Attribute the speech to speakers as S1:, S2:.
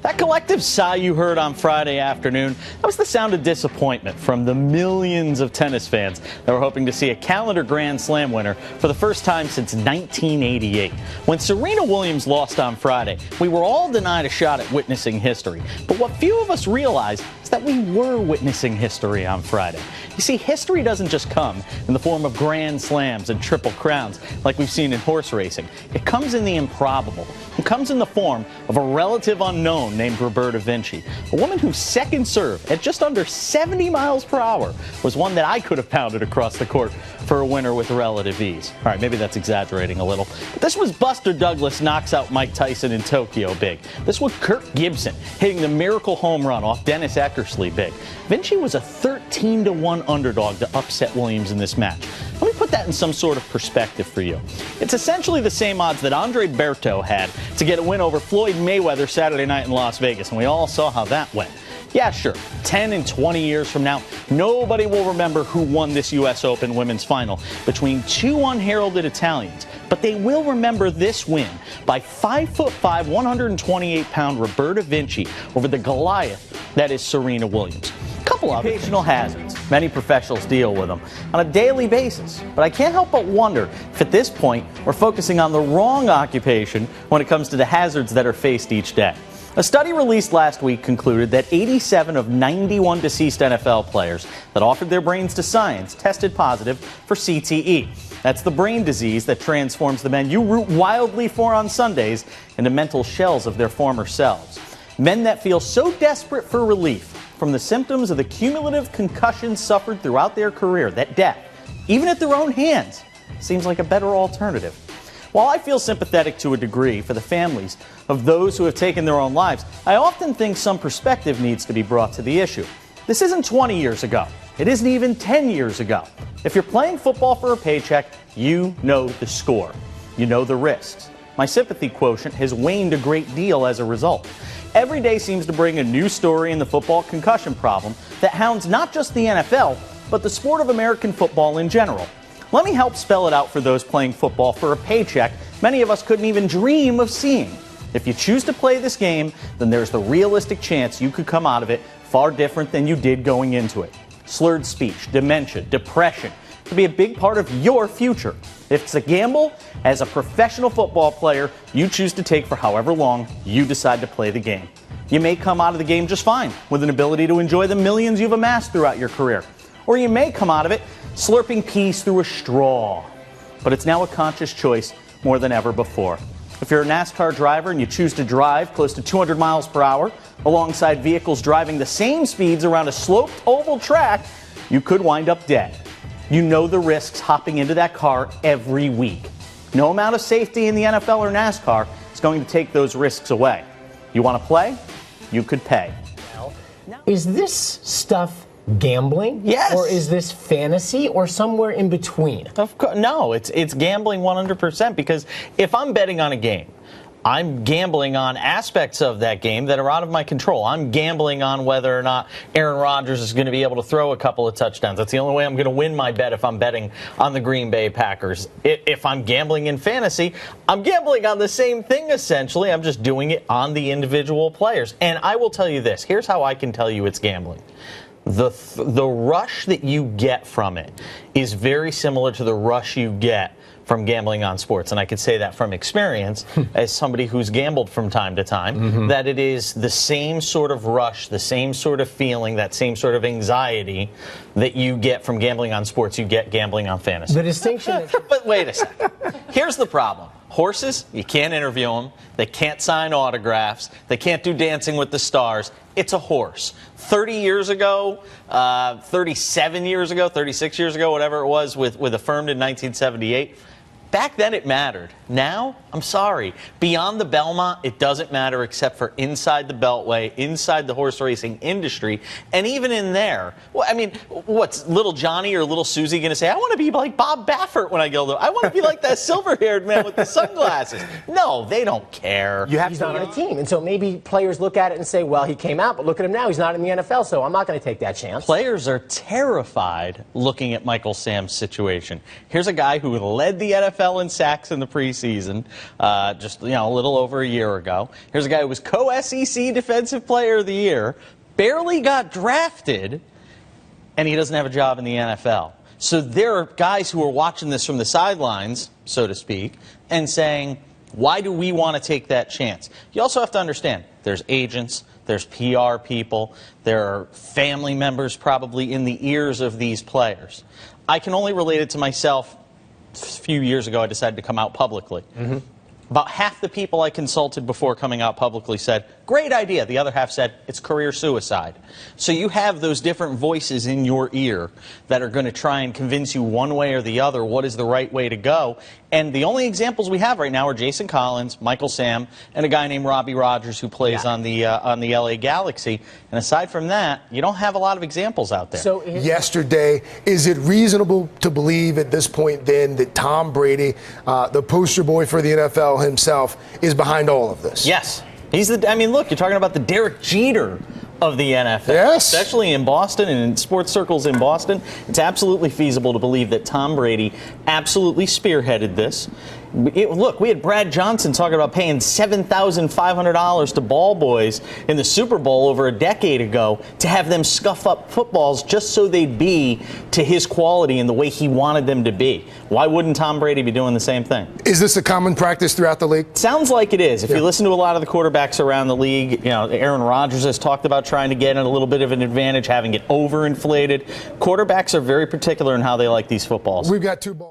S1: That collective sigh you heard on Friday afternoon, that was the sound of disappointment from the millions of tennis fans that were hoping to see a calendar Grand Slam winner for the first time since 1988. When Serena Williams lost on Friday, we were all denied a shot at witnessing history. But what few of us realized is that we were witnessing history on Friday. You see, history doesn't just come in the form of Grand Slams and Triple Crowns like we've seen in horse racing. It comes in the improbable. It comes in the form of a relative unknown named Roberta Vinci, a woman whose second serve at just under 70 miles per hour was one that I could have pounded across the court for a winner with relative ease. All right, maybe that's exaggerating a little. But this was Buster Douglas knocks out Mike Tyson in Tokyo big. This was Kirk Gibson hitting the miracle home run off Dennis Eckersley big. Vinci was a 13-1 underdog to upset Williams in this match. Let me put that in some sort of perspective for you. It's essentially the same odds that Andre Berto had to get a win over Floyd Mayweather Saturday night in Las Vegas, and we all saw how that went. Yeah, sure, 10 and 20 years from now, nobody will remember who won this U.S. Open women's final between two unheralded Italians, but they will remember this win by 5'5", 128-pound Roberta Vinci over the Goliath that is Serena Williams. Couple of occasional hazards. Many professionals deal with them on a daily basis. But I can't help but wonder if at this point we're focusing on the wrong occupation when it comes to the hazards that are faced each day. A study released last week concluded that 87 of 91 deceased NFL players that offered their brains to science tested positive for CTE. That's the brain disease that transforms the men you root wildly for on Sundays into mental shells of their former selves. Men that feel so desperate for relief from the symptoms of the cumulative concussions suffered throughout their career that death, even at their own hands, seems like a better alternative. While I feel sympathetic to a degree for the families of those who have taken their own lives, I often think some perspective needs to be brought to the issue. This isn't 20 years ago. It isn't even 10 years ago. If you're playing football for a paycheck, you know the score. You know the risks. My sympathy quotient has waned a great deal as a result. Every day seems to bring a new story in the football concussion problem that hounds not just the NFL, but the sport of American football in general. Let me help spell it out for those playing football for a paycheck many of us couldn't even dream of seeing. If you choose to play this game, then there's the realistic chance you could come out of it far different than you did going into it. Slurred speech, dementia, depression could be a big part of your future. If it's a gamble, as a professional football player, you choose to take for however long you decide to play the game. You may come out of the game just fine, with an ability to enjoy the millions you've amassed throughout your career. Or you may come out of it slurping peace through a straw. But it's now a conscious choice more than ever before. If you're a NASCAR driver and you choose to drive close to 200 miles per hour alongside vehicles driving the same speeds around a sloped oval track, you could wind up dead. You know the risks hopping into that car every week. No amount of safety in the NFL or NASCAR is going to take those risks away. You want to play? You could pay.
S2: Is this stuff gambling?
S1: Yes.
S2: Or is this fantasy or somewhere in between?
S1: Of course, no, it's gambling 100% because if I'm betting on a game, I'm gambling on aspects of that game that are out of my control. I'm gambling on whether or not Aaron Rodgers is going to be able to throw a couple of touchdowns. That's the only way I'm going to win my bet if I'm betting on the Green Bay Packers. If I'm gambling in fantasy, I'm gambling on the same thing essentially. I'm just doing it on the individual players. And I will tell you this. Here's how I can tell you it's gambling. The rush that you get from it is very similar to the rush you get from gambling on sports. And I can say that from experience as somebody who's gambled from time to time, that it is the same sort of rush, the same sort of feeling, that same sort of anxiety that you get from gambling on sports, you get gambling on fantasy.
S2: The distinction
S1: But wait a second. Here's the problem. Horses, you can't interview them. They can't sign autographs. They can't do Dancing with the Stars. It's a horse. 30 years ago, 37 years ago, 36 years ago, whatever it was, with affirmed in 1978, back then it mattered. Now, I'm sorry. Beyond the Belmont, it doesn't matter except for inside the Beltway, inside the horse racing industry. And even in there, well, I mean, what's little Johnny or little Susie going to say? I want to be like Bob Baffert when I go there. I want to be like that silver-haired man with the sunglasses. No, they don't care.
S2: He's not on a team. And so maybe players look at it and say, well, he came out, but look at him now. He's not in the NFL, so I'm not going to take that chance.
S1: Players are terrified looking at Michael Sam's situation. Here's a guy who led the NFL NFL in sacks in the preseason, just a little over a year ago. Here's a guy who was co-SEC Defensive Player of the Year, barely got drafted, and he doesn't have a job in the NFL. So there are guys who are watching this from the sidelines, so to speak, and saying, why do we want to take that chance? You also have to understand, there's agents, there's PR people, there are family members probably in the ears of these players. I can only relate it to myself. A few years ago, I decided to come out publicly. About half the people I consulted before coming out publicly said, great idea. The other half said, it's career suicide. So you have those different voices in your ear that are going to try and convince you one way or the other what is the right way to go. And the only examples we have right now are Jason Collins, Michael Sam, and a guy named Robbie Rogers who plays on the LA Galaxy. And aside from that, you don't have a lot of examples out there.
S3: So yesterday, is it reasonable to believe at this point then that Tom Brady, the poster boy for the NFL himself, is behind all of this?
S1: Yes. Look, you're talking about the Derek Jeter of the NFL.
S3: Yes.
S1: Especially in Boston and in sports circles in Boston. It's absolutely feasible to believe that Tom Brady absolutely spearheaded this. Look, we had Brad Johnson talking about paying $7,500 to ball boys in the Super Bowl over a decade ago to have them scuff up footballs just so they'd be to his quality and the way he wanted them to be. Why wouldn't Tom Brady be doing the same thing?
S3: Is this a common practice throughout the league?
S1: Sounds like it is. If you listen to a lot of the quarterbacks around the league, Aaron Rodgers has talked about trying to get in a little bit of an advantage, having it overinflated. Quarterbacks are very particular in how they like these footballs.
S3: We've got two balls.